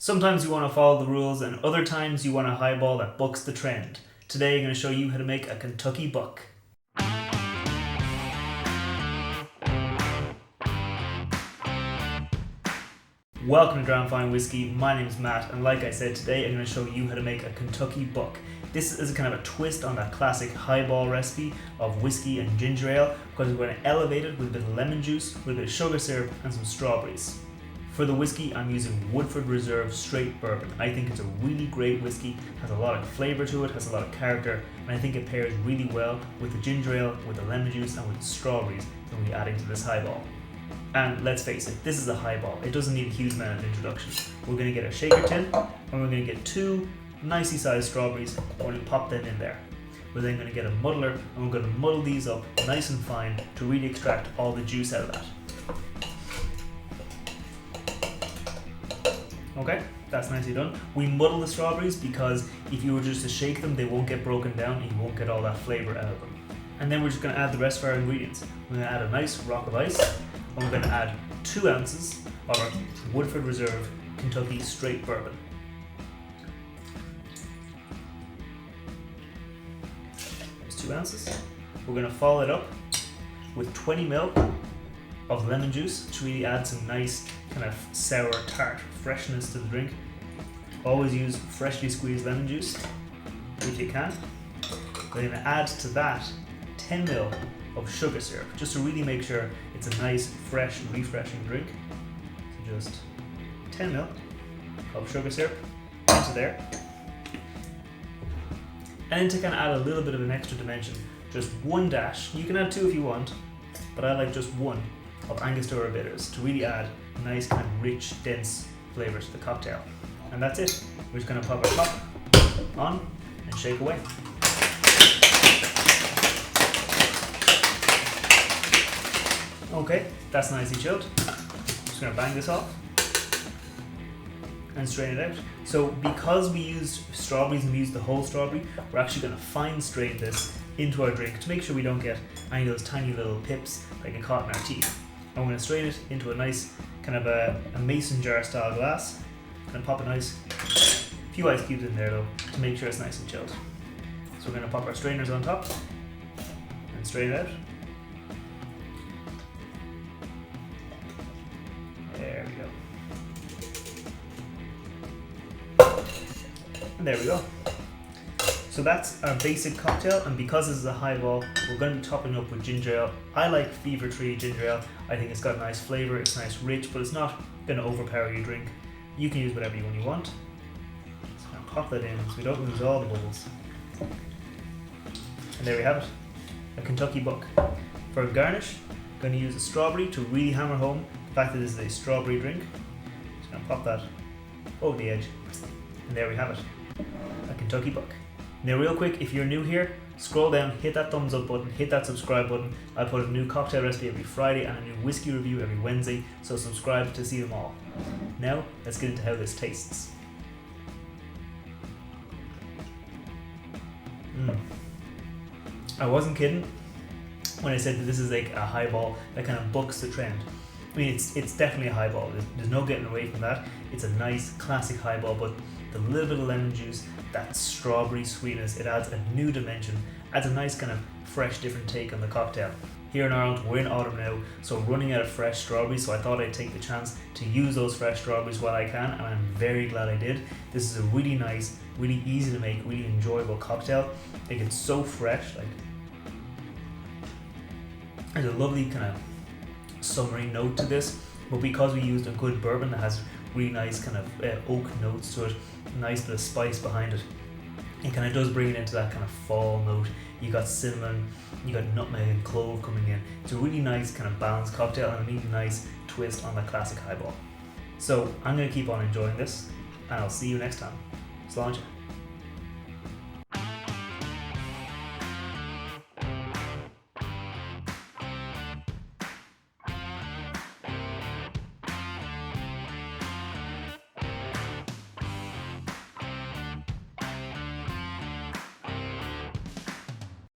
Sometimes you want to follow the rules and other times you want a highball that bucks the trend. Today I'm going to show you how to make a Kentucky Buck. Welcome to Grand Fine Whiskey, my name is Matt, and like I said, today I'm going to show you how to make a Kentucky Buck. This is a kind of a twist on that classic highball recipe of whiskey and ginger ale, because we're going to elevate it with a bit of lemon juice, with a bit of sugar syrup and some strawberries. For the whiskey, I'm using Woodford Reserve Straight Bourbon. I think it's a really great whiskey, has a lot of flavour to it, has a lot of character, and I think it pairs really well with the ginger ale, with the lemon juice and with the strawberries that we'll be adding to this highball. And let's face it, this is a highball. It doesn't need a huge amount of introduction. We're going to get a shaker tin, and we're going to get two nicely sized strawberries, and we're going to pop them in there. We're then going to get a muddler, and we're going to muddle these up nice and fine to really extract all the juice out of that. Okay, that's nicely done. We muddle the strawberries because if you were just to shake them, they won't get broken down and you won't get all that flavour out of them. And then we're just going to add the rest of our ingredients. We're going to add a nice rock of ice, and we're going to add 2 ounces of our Woodford Reserve Kentucky Straight Bourbon. There's 2 ounces. We're going to follow it up with 20 ml of lemon juice to really add some nice kind of sour tart freshness to the drink. Always use freshly squeezed lemon juice if you can. We're going to add to that 10 ml of sugar syrup just to really make sure it's a nice, fresh, refreshing drink. So just 10 ml of sugar syrup into there. And then to kind of add a little bit of an extra dimension, just 1 dash, you can add 2 if you want, but I like just 1 of Angostura bitters to really add a nice kind of rich, dense flavour to the cocktail. And that's it. We're just going to pop our top on and shake away. Okay, that's nicely chilled. Just going to bang this off and strain it out. So because we used strawberries and we used the whole strawberry, we're actually going to fine strain this into our drink to make sure we don't get any of those tiny little pips that get caught in our teeth. I'm going to strain it into a nice kind of a mason jar style glass and pop a nice few ice cubes in there though to make sure it's nice and chilled. So we're going to pop our strainers on top and strain it out. There we go. And there we go. So that's our basic cocktail, and because this is a highball, we're going to be topping up with ginger ale. I like Fever Tree ginger ale. I think it's got a nice flavour, it's nice rich, but it's not going to overpower your drink. You can use whatever one you want. So I'm going to pop that in so we don't lose all the bubbles. And there we have it, a Kentucky Buck. For a garnish, I'm going to use a strawberry to really hammer home the fact that this is a strawberry drink. Just going to pop that over the edge, and there we have it, a Kentucky Buck. Now real quick, if you're new here, scroll down, hit that thumbs up button, hit that subscribe button. I put a new cocktail recipe every Friday and a new whiskey review every Wednesday, so subscribe to see them all. Now, let's get into how this tastes. I wasn't kidding when I said that this is like a highball that kind of bucks the trend. I mean, it's definitely a highball. There's no getting away from that. It's a nice classic highball, but the little bit of lemon juice, that strawberry sweetness, it adds a new dimension, adds a nice kind of fresh, different take on the cocktail. Here in Ireland, we're in autumn now, so running out of fresh strawberries, so I thought I'd take the chance to use those fresh strawberries while I can, and I'm very glad I did. This is a really nice, really easy to make, really enjoyable cocktail. Like, it's so fresh, like, there's a lovely kind of summery note to this, but because we used a good bourbon that has really nice kind of oak notes to it, nice bit of spice behind it, it kind of does bring it into that kind of fall note. You got cinnamon, you got nutmeg and clove coming in. It's a really nice kind of balanced cocktail and a really nice twist on the classic highball. So I'm going to keep on enjoying this, and I'll see you next time. Slán.